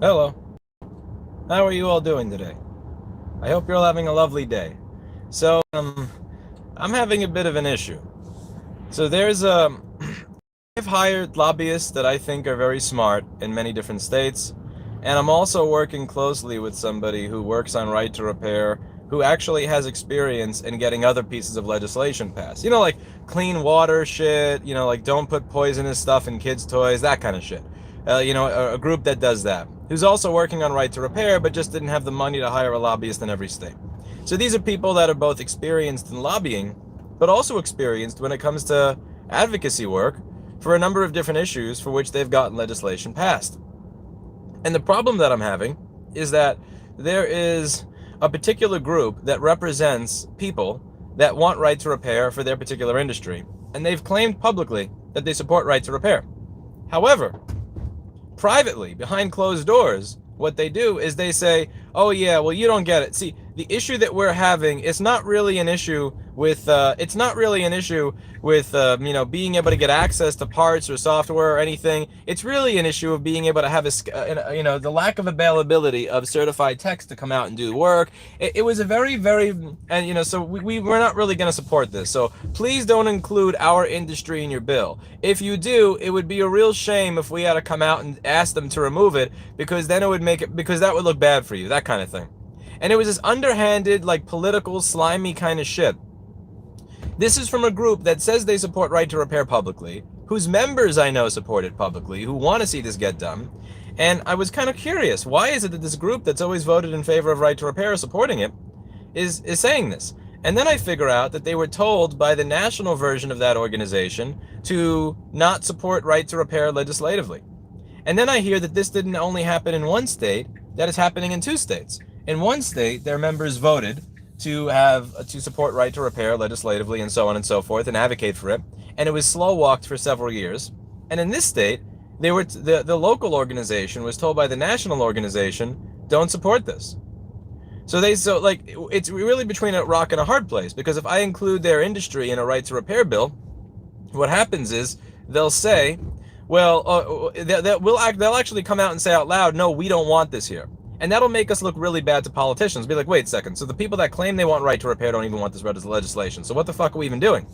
Hello. How are you all doing today? I hope you're all having a lovely day. So, I'm having a bit of an issue. So I've hired lobbyists that I think are very smart in many different states, and I'm also working closely with somebody who works on right to repair, who actually has experience in getting other pieces of legislation passed. Like clean water shit, like don't put poisonous stuff in kids' toys, that kind of shit. A group that does that, who's also working on right to repair, but just didn't have the money to hire a lobbyist in every state. So these are people that are both experienced in lobbying, but also experienced when it comes to advocacy work for a number of different issues for which they've gotten legislation passed. And the problem that I'm having is that there is a particular group that represents people that want right to repair for their particular industry, and they've claimed publicly that they support right to repair. However, privately, behind closed doors, what they do is they say, oh yeah, well, you don't get it. See, the issue that we're having is not really an issue with being able to get access to parts or software or anything. It's really an issue of being able to have the lack of availability of certified techs to come out and do work. It was a very, very, and so we're not really going to support this. So please don't include our industry in your bill. If you do, it would be a real shame if we had to come out and ask them to remove it, because then because that would look bad for you, that kind of thing. And it was this underhanded, like political, slimy kind of shit. This is from a group that says they support right to repair publicly, whose members I know support it publicly, who want to see this get done. And I was kind of curious, why is it that this group that's always voted in favor of right to repair, supporting it, is saying this? And then I figure out that they were told by the national version of that organization to not support right to repair legislatively. And then I hear that this didn't only happen in one state, that it's happening in two states. In one state, their members voted to support right to repair legislatively and so on and so forth, and advocate for it, and it was slow walked for several years. And in this state, the local organization was told by the national organization, don't support this. So it's really between a rock and a hard place, because if I include their industry in a right to repair bill, what happens is they'll say, well, they'll actually come out and say out loud, no, we don't want this here. And that'll make us look really bad to politicians. Be like, wait a second, so the people that claim they want right to repair don't even want this legislation. So what the fuck are we even doing?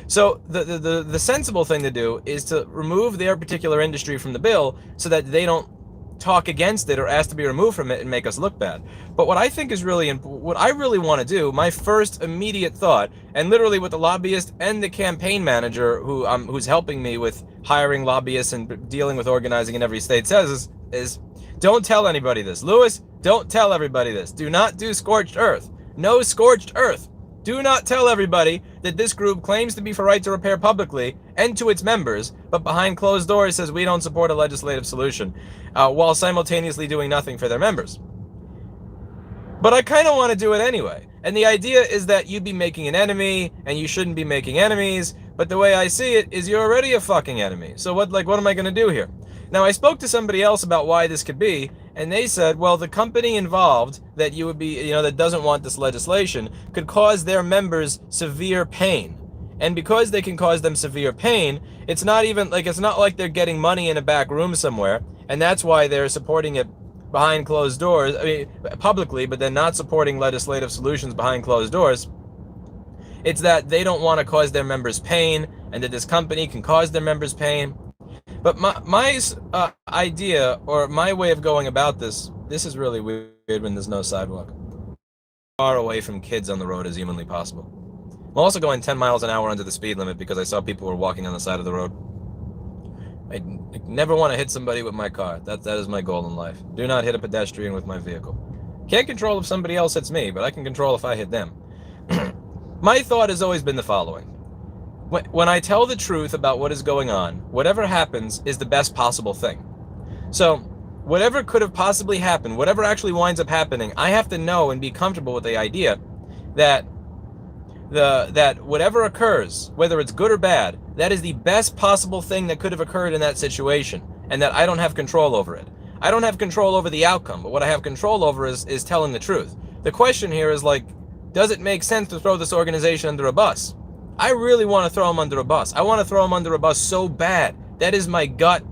So the sensible thing to do is to remove their particular industry from the bill so that they don't talk against it or ask to be removed from it and make us look bad. But what I think is really what I really want to do, my first immediate thought, and literally what the lobbyist and the campaign manager who's helping me with hiring lobbyists and dealing with organizing in every state says is don't tell anybody this. Lewis, don't tell everybody this. Do not do scorched earth. No scorched earth. Do not tell everybody that this group claims to be for right to repair publicly and to its members, but behind closed doors says we don't support a legislative solution, while simultaneously doing nothing for their members. But I kind of want to do it anyway. And the idea is that you'd be making an enemy, and you shouldn't be making enemies, but the way I see it is you're already a fucking enemy. So what am I going to do here? Now, I spoke to somebody else about why this could be, and they said, well, the company involved that you would be, that doesn't want this legislation could cause their members severe pain. And because they can cause them severe pain, it's not like they're getting money in a back room somewhere, and that's why they're supporting it behind closed doors, publicly, but then not supporting legislative solutions behind closed doors. It's that they don't want to cause their members pain, and that this company can cause their members pain. But my idea, or my way of going about this is really weird when there's no sidewalk. Far away from kids on the road as humanly possible. I'm also going 10 miles an hour under the speed limit because I saw people were walking on the side of the road. I never want to hit somebody with my car. That is my goal in life. Do not hit a pedestrian with my vehicle. Can't control if somebody else hits me, but I can control if I hit them. My thought has always been the following. When I tell the truth about what is going on, whatever happens is the best possible thing. So, whatever could have possibly happened, whatever actually winds up happening, I have to know and be comfortable with the idea that whatever occurs, whether it's good or bad, that is the best possible thing that could have occurred in that situation, and that I don't have control over it. I don't have control over the outcome, but what I have control over is telling the truth. The question here is does it make sense to throw this organization under a bus? I really want to throw them under a bus. I want to throw them under a bus so bad. That is my gut.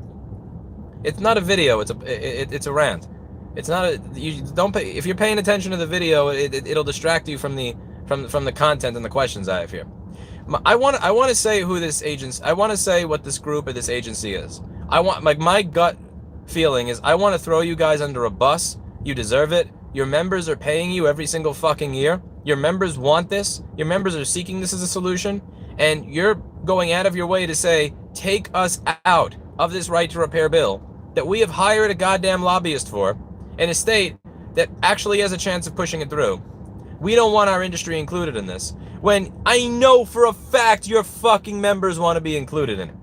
It's not a video, it's a rant. It's not a, you don't pay, if you're paying attention to the video, it'll distract you from the content and the questions I have here. I want to say who this agency, I want to say what this group or this agency is. I want, like, my gut feeling is I want to throw you guys under a bus. You deserve it. Your members are paying you every single fucking year. Your members want this. Your members are seeking this as a solution. And you're going out of your way to say, take us out of this right to repair bill that we have hired a goddamn lobbyist for in a state that actually has a chance of pushing it through. We don't want our industry included in this, when I know for a fact your fucking members want to be included in it.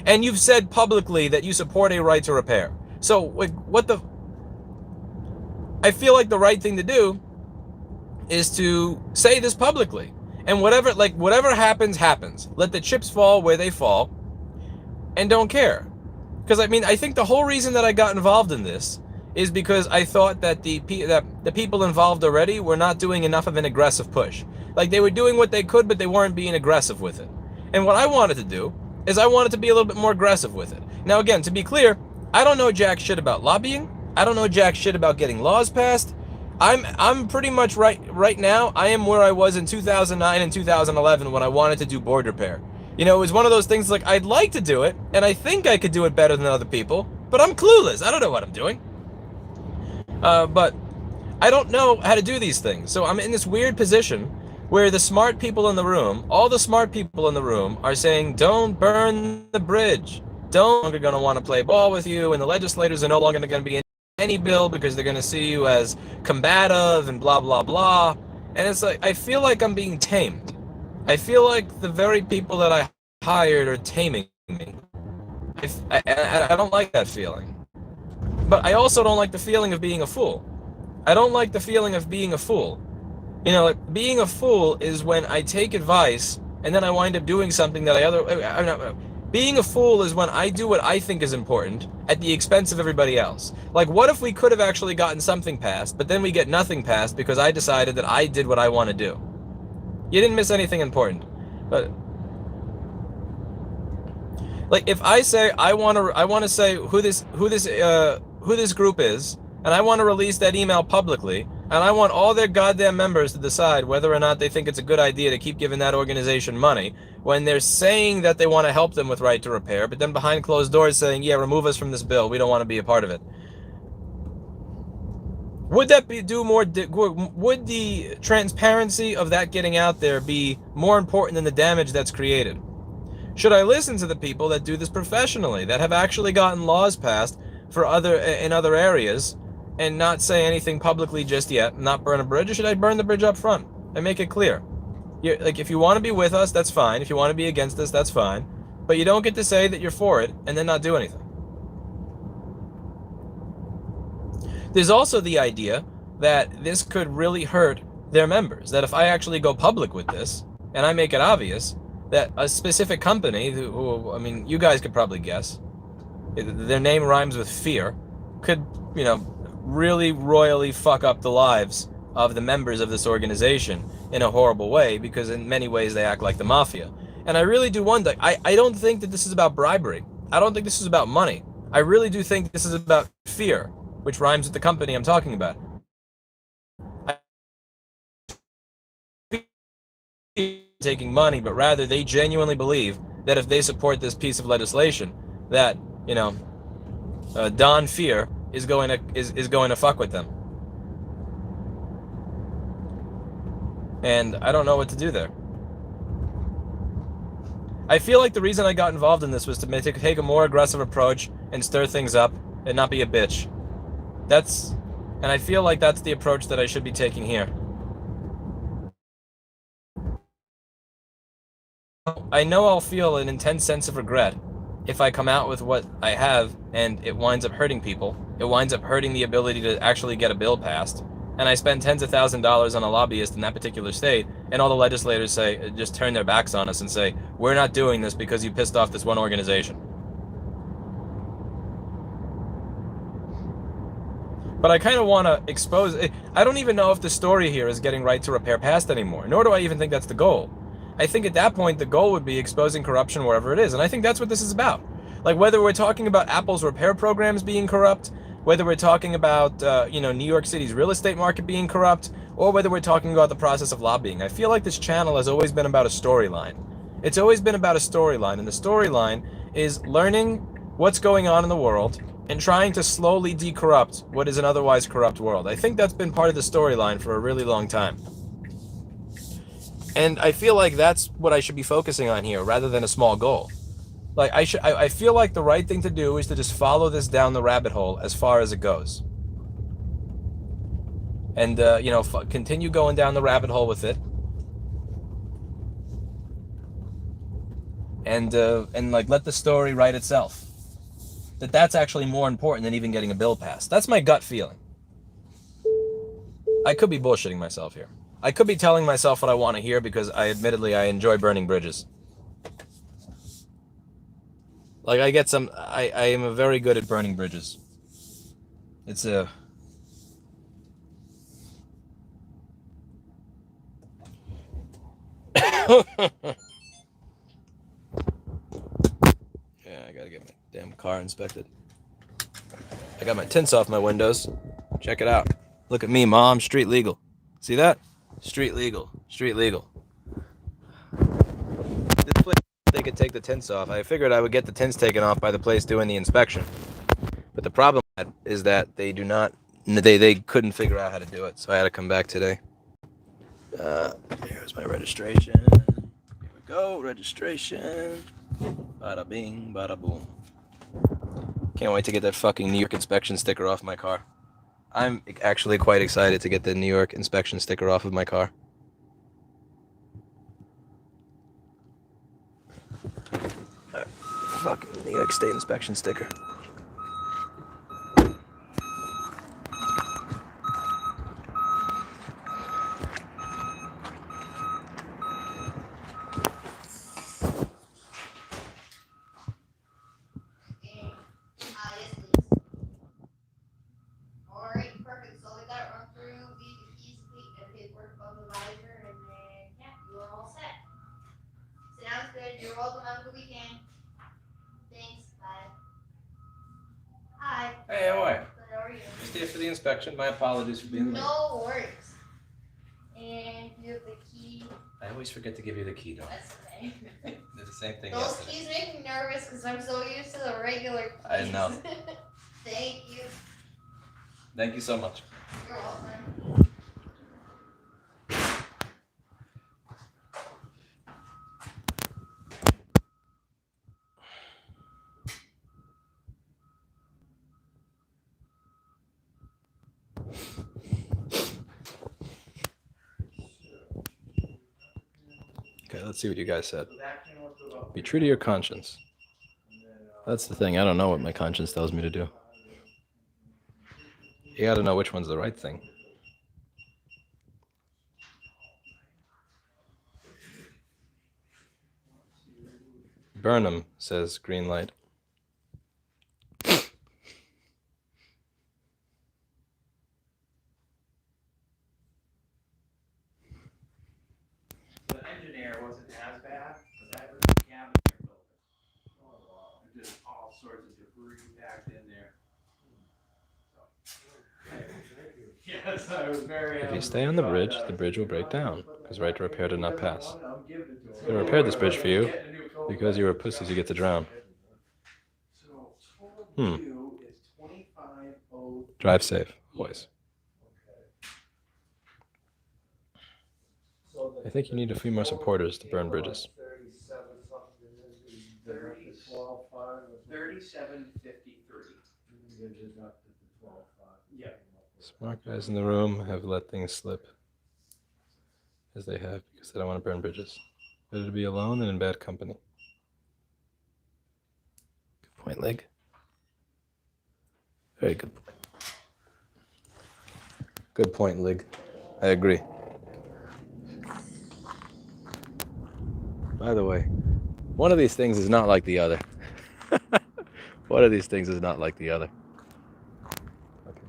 And you've said publicly that you support a right to repair. So, like, what the... I feel like the right thing to do is to say this publicly. And whatever happens, happens. Let the chips fall where they fall, and don't care. Because, I mean, I think the whole reason that I got involved in this is because I thought that the people involved already were not doing enough of an aggressive push. Like, they were doing what they could, but they weren't being aggressive with it. And what I wanted to do is I wanted to be a little bit more aggressive with it. Now, again, to be clear, I don't know jack shit about lobbying. I don't know jack shit about getting laws passed. I'm pretty much right now, I am where I was in 2009 and 2011 when I wanted to do board repair. You know, it was one of those things like, I'd like to do it, and I think I could do it better than other people, but I'm clueless. I don't know what I'm doing. But I don't know how to do these things. So I'm in this weird position where the smart people in the room, all the smart people in the room are saying, don't burn the bridge. Don't longer going to want to play ball with you, and the legislators are no longer going to be in any bill because they're going to see you as combative and blah, blah, blah. And it's like, I feel like I'm being tamed. I feel like the very people that I hired are taming me. I don't like that feeling. But I also don't like the feeling of being a fool. I don't like the feeling of being a fool. You know, like, being a fool is when I take advice and then I wind up doing something that being a fool is when I do what I think is important at the expense of everybody else. Like, what if we could have actually gotten something passed, but then we get nothing passed because I decided that I did what I want to do? You didn't miss anything important. But, like, if I say I want to say who this group is, and I want to release that email publicly, and I want all their goddamn members to decide whether or not they think it's a good idea to keep giving that organization money, when they're saying that they want to help them with right to repair, but then behind closed doors saying, yeah, remove us from this bill, we don't want to be a part of it. Would that would the transparency of that getting out there be more important than the damage that's created? Should I listen to the people that do this professionally, that have actually gotten laws passed in other areas, and not say anything publicly just yet, not burn a bridge? Or should I burn the bridge up front and make it clear? Like, if you want to be with us, that's fine. If you want to be against us, that's fine. But you don't get to say that you're for it and then not do anything. There's also the idea that this could really hurt their members. That if I actually go public with this, and I make it obvious that a specific company, who I mean, you guys could probably guess, their name rhymes with fear, could, you know, really royally fuck up the lives of the members of this organization in a horrible way, because in many ways they act like the mafia. And I really do wonder, I don't think that this is about bribery. I don't think this is about money. I really do think this is about fear, which rhymes with the company I'm talking about. Taking money, but rather they genuinely believe that if they support this piece of legislation, that, you know, Don Fear is going to fuck with them. And I don't know what to do there. I feel like the reason I got involved in this was to take a more aggressive approach and stir things up and not be a bitch. And I feel like that's the approach that I should be taking here. I know I'll feel an intense sense of regret if I come out with what I have and it winds up hurting people. It winds up hurting the ability to actually get a bill passed. And I spend tens of thousands of dollars on a lobbyist in that particular state, and all the legislators just turn their backs on us and say, we're not doing this because you pissed off this one organization. But I kind of want to expose it. I don't even know if the story here is getting right to repair passed anymore, nor do I even think that's the goal. I think at that point the goal would be exposing corruption wherever it is, and I think that's what this is about. Like, whether we're talking about Apple's repair programs being corrupt, whether we're talking about New York City's real estate market being corrupt, or whether we're talking about the process of lobbying. I feel like this channel has always been about a storyline. It's always been about a storyline, and the storyline is learning what's going on in the world and trying to slowly decorrupt what is an otherwise corrupt world. I think that's been part of the storyline for a really long time. And I feel like that's what I should be focusing on here rather than a small goal. Like I feel like the right thing to do is to just follow this down the rabbit hole as far as it goes. And continue going down the rabbit hole with it. And like let the story write itself. That's actually more important than even getting a bill passed. That's my gut feeling. I could be bullshitting myself here. I could be telling myself what I want to hear because I enjoy burning bridges. Like I am very good at burning bridges. It's a... Yeah, I gotta get my damn car inspected. I got my tints off my windows. Check it out. Look at me, Mom. Street legal. See that? Street legal. Street legal. This place, they could take the tints off. I figured I would get the tints taken off by the place doing the inspection. But the problem is that they do not... They couldn't figure out how to do it, so I had to come back today. Here's my registration. Here we go. Registration. Bada bing, bada boom. Can't wait to get that fucking New York inspection sticker off my car. I'm actually quite excited to get the New York inspection sticker off of my car. Fucking New York State inspection sticker. You're welcome. Have a good weekend. Thanks. Bye. Hi. Hey, how are you? Good, how are you? Just here for the inspection. My apologies for being late. No worries. And you have the key. I always forget to give you the key, though. That's okay. Did the same thing Those yesterday. keys make me nervous because I'm so used to the regular keys. I know. Thank you. Thank you so much. You're welcome. Okay, let's see what you guys said. Be true to your conscience. That's the thing. I don't know what my conscience tells me to do. You gotta know which one's the right thing. Burnham says green light. Yes, I was very If you stay on the bridge will break down, because right to repair did not pass. I repaired this bridge for you, because you were pussies you get to drown. Drive safe, always. I think you need a few more supporters to burn bridges. 3753. Yeah. Smart guys in the room have let things slip, as they have, because they don't want to burn bridges. Better to be alone than in bad company. Good point, Lig. Very good point. Good point, Lig. I agree. By the way, one of these things is not like the other. One of these things is not like the other. Okay.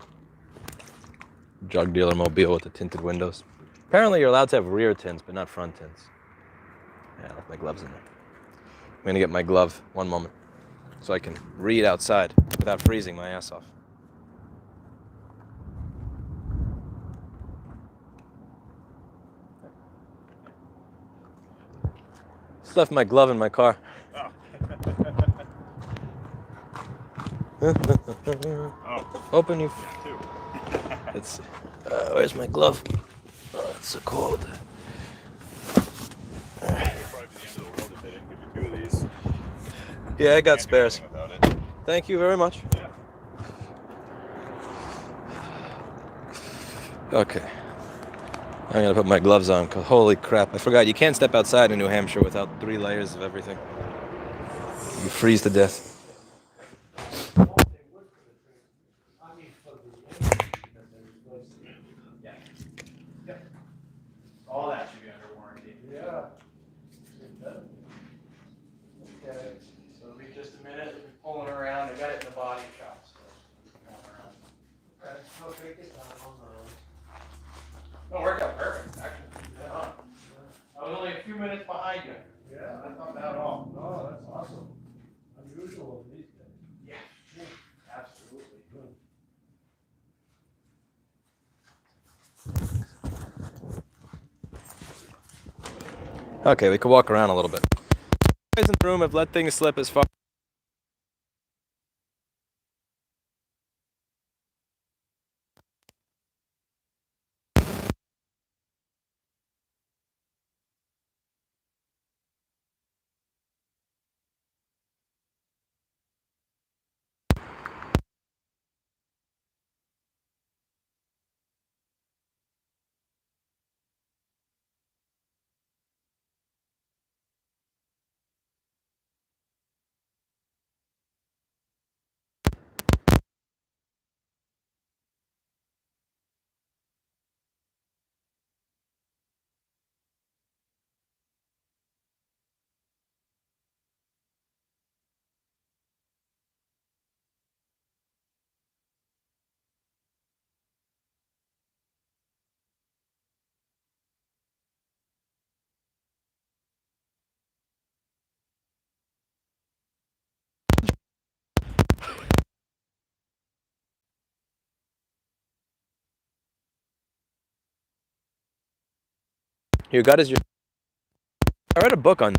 Drug dealer mobile with the tinted windows. Apparently you're allowed to have rear tints, but not front tints. Yeah, I left my gloves in there. I'm gonna get my glove, one moment, so I can read outside without freezing my ass off. Just left my glove in my car. Open you. It's. Where's my glove? Oh, it's so cold. Yeah, I got spares. Thank you very much. Okay. I'm gonna put my gloves on, 'cause holy crap, I forgot, you can't step outside in New Hampshire without 3 layers of everything. You freeze to death. All that should be under warranty. Yeah. Okay, so it'll be just a minute, we'll be pulling around, I got it in the body shop, so. pulling around. Okay, no, take your time on those. No, it worked out perfect, actually. Yeah. I was only a few minutes behind you. Yeah. That's not bad at all. Oh, that's awesome. Unusual these days. Yeah, absolutely. Okay, we can walk around a little bit. You guys in the room have let things slip as far. Your gut is your. I read a book on.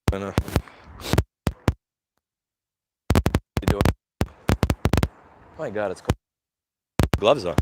You doing? My God, it's cold. Gloves on.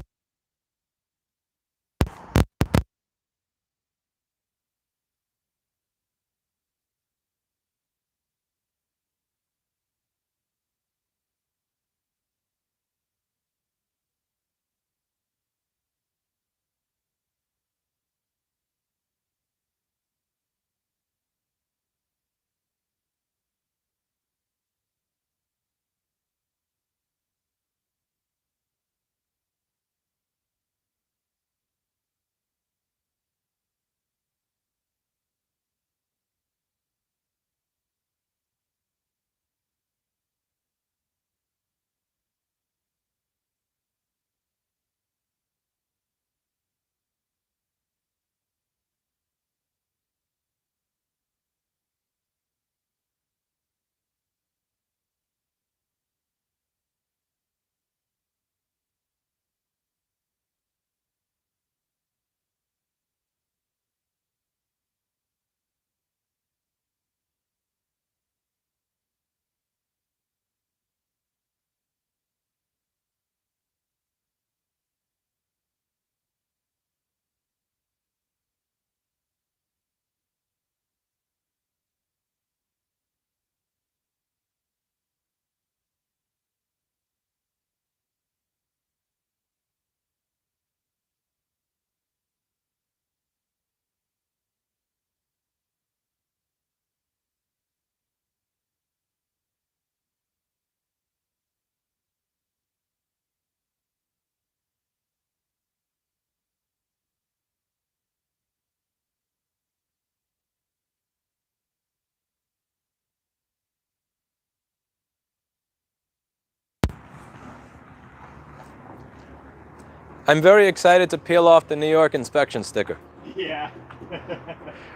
I'm very excited to peel off the New York inspection sticker. Yeah.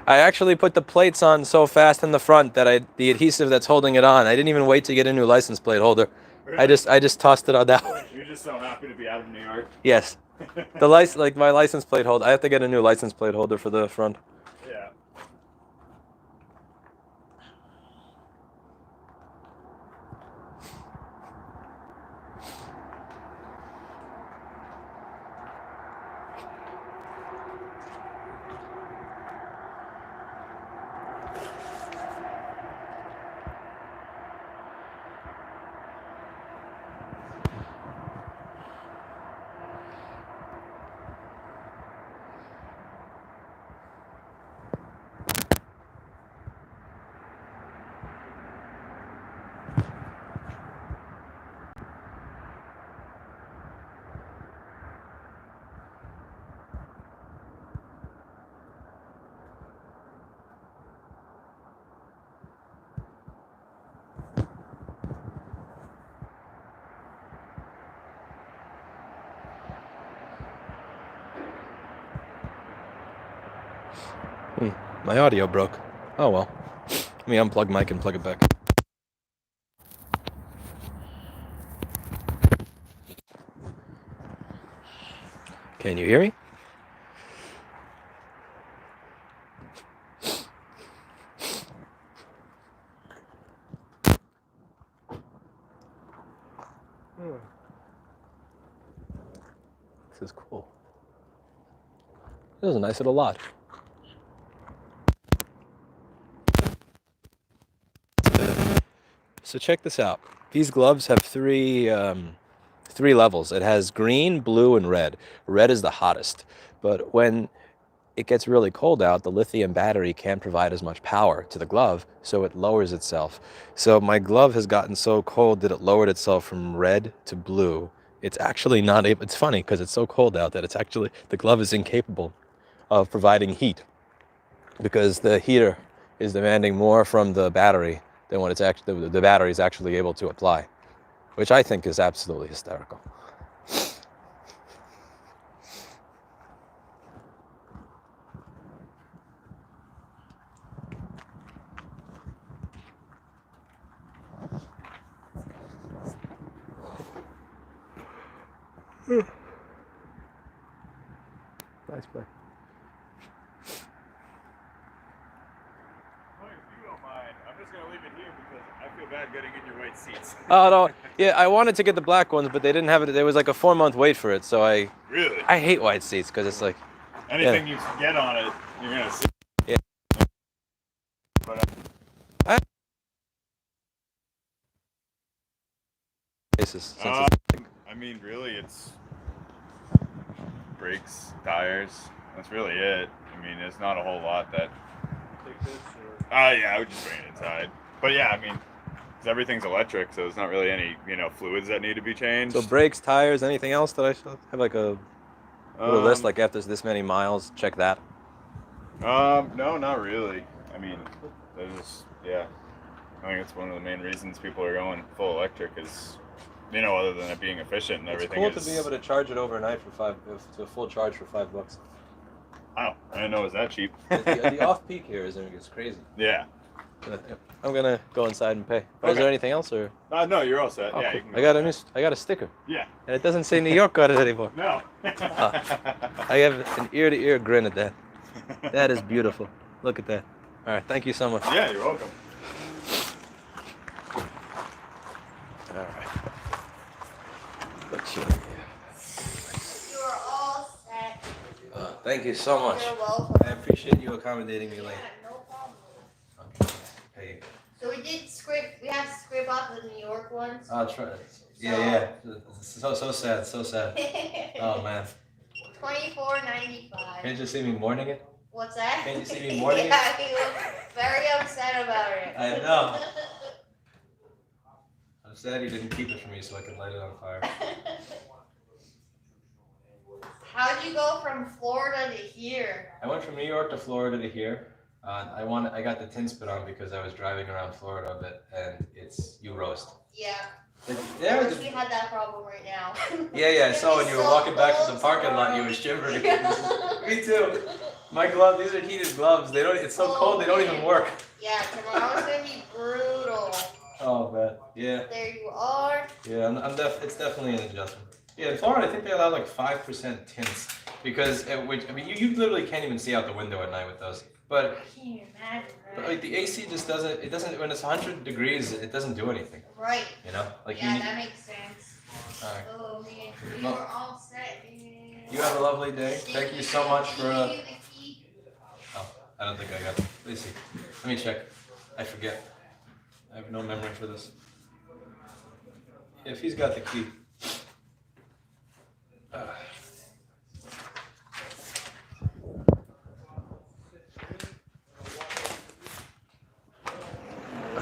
I actually put the plates on so fast in the front that the adhesive that's holding it on, I didn't even wait to get a new license plate holder. Really? I just tossed it on that one. You're just so happy to be out of New York. Yes. Like my license plate holder, I have to get a new license plate holder for the front. Yeah. My audio broke. Oh well. Let me unplug mic and plug it back. Can you hear me? This is cool. This is a nice little lot. So check this out. These gloves have three levels. It has green, blue, and red. Red is the hottest. But when it gets really cold out, the lithium battery can't provide as much power to the glove, so it lowers itself. So my glove has gotten so cold that it lowered itself from red to blue. It's actually not able, it's funny because it's so cold out that the glove is incapable of providing heat because the heater is demanding more from the battery than what the battery is actually able to apply, which I think is absolutely hysterical. Nice play. Well, if you don't mind, I'm just going to leave it here because I feel bad getting in your white seats. Oh no, yeah, I wanted to get the black ones, but they didn't have it. There was like a 4-month wait for it, so Really? I hate white seats because it's like Anything you get on it, you're going to see. Yeah. But places. I mean, really, it's brakes, tires. That's really it. I mean, there's not a whole lot that. Take this or Yeah, I would just bring it inside. But yeah, I mean, 'cause everything's electric, so there's not really any, fluids that need to be changed. So brakes, tires, anything else that I should have like a little list? Like after this many miles, check that. No, not really. I mean, there's yeah. I think it's one of the main reasons people are going full electric is, other than it being efficient and It's everything. cool to be able to charge it overnight to a full charge for $5. I didn't know it was that cheap. The off peak here is crazy. Yeah. I'm gonna go inside and pay. Oh, is there anything else or? No, you're all set. Oh, Yeah, cool. you can go. I got a sticker, Yeah. and it doesn't say New York on it anymore. No. I have an ear-to-ear grin at that. That is beautiful. Look at that. All right, thank you so much. Yeah, you're welcome. All right. Let's see. You are all set. Thank you so much. You're welcome. I appreciate you accommodating me Yeah, late. no problem. Okay. Hey, So we have to scrape off the New York ones. I'll try it. Yeah. So sad, so sad. Oh man. $24.95. Can't you see me mourning it? What's that? Can't you see me mourning it? Yeah, he was very upset about it. I know. I'm sad you didn't keep it for me so I could light it on fire. How'd you go from Florida to here? I went from New York to Florida to here. I got the tin spit on because I was driving around Florida a bit, and you roast. Yeah. Yeah, Wish we had that problem right now. yeah. I saw when you were So walking back to the cold parking lot, you tomorrow. were shivering. Me too. My glove. These are heated gloves. They don't. It's so cold. They don't even work. Yeah, tomorrow's gonna be brutal. Oh man. Yeah. There you are. Yeah. It's definitely an adjustment. Yeah, in Florida, I think they allow like 5% tints because you literally can't even see out the window at night with those. But I can't imagine, But right? like the AC just doesn't. It doesn't when it's 100 degrees. It doesn't do anything. Right. You know, like Yeah, you. that makes sense. All right. Oh man, we Well, were all set, man. You have a lovely day. Thank you so much for. Did you give you the key? Oh, I don't think I got it. Let me see. Let me check. I forget. I have no memory for this. If he's got the key.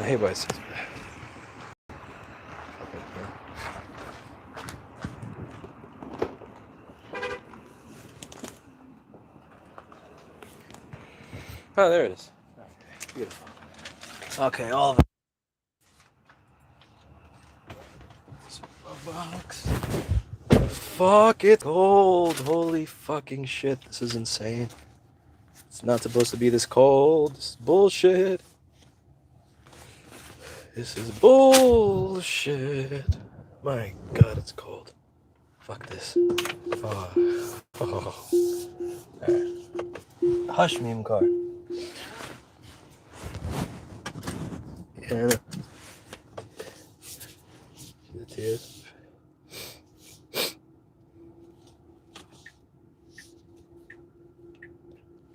Hey, boys. Oh, there it is. Okay, beautiful. Okay, all of it. Box. Fuck, it's cold. Holy fucking shit. This is insane. It's not supposed to be this cold. This is bullshit. This is bullshit. My god, it's cold. Fuck this. Oh. Right. Hush, meme car. Yeah. The tears.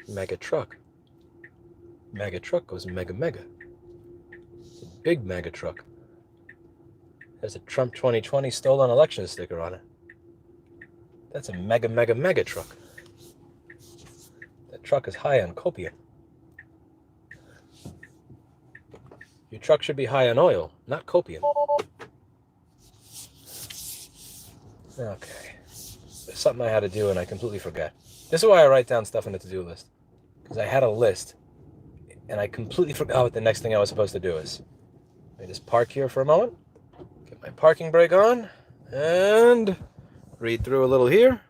Mega truck. Mega truck goes mega mega. It's a big mega truck. There's a Trump 2020 stolen election sticker on it. That's a mega mega mega truck. That truck is high on copium. Your truck should be high on oil, not copium. Okay. There's something I had to do and I completely forgot. This is why I write down stuff in the to-do list. Because I had a list and I completely forgot what the next thing I was supposed to do is. Let me just park here for a moment. Get my parking brake on. And read through a little here.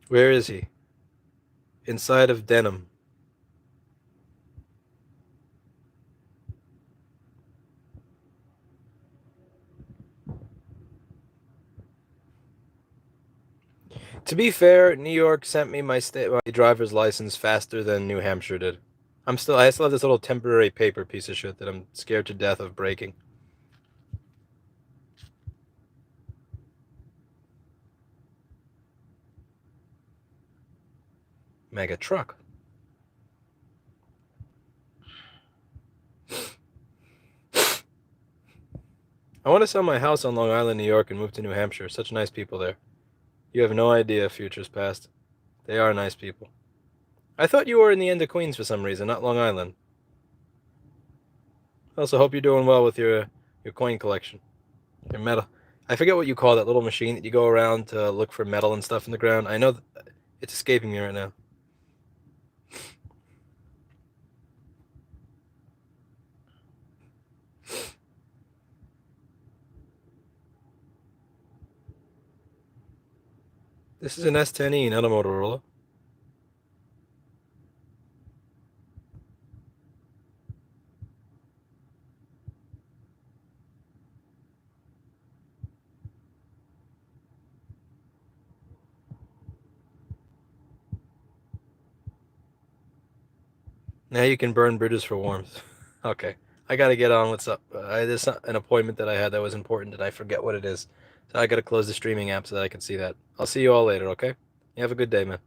Where is he? Inside of denim. To be fair, New York sent me my driver's license faster than New Hampshire did. I still have this little temporary paper piece of shit that I'm scared to death of breaking. Mega truck. I want to sell my house on Long Island, New York, and move to New Hampshire. Such nice people there. You have no idea, futures past. They are nice people. I thought you were in the end of Queens for some reason, not Long Island. I also hope you're doing well with your coin collection. Your metal. I forget what you call that little machine that you go around to look for metal and stuff in the ground. I know it's escaping me right now. This is an S10e, not a Motorola. Now you can burn bridges for warmth. Okay. I gotta get on. What's up? There's an appointment that I had that was important and I forget what it is. So I gotta close the streaming app so that I can see that. I'll see you all later, okay? You have a good day, man.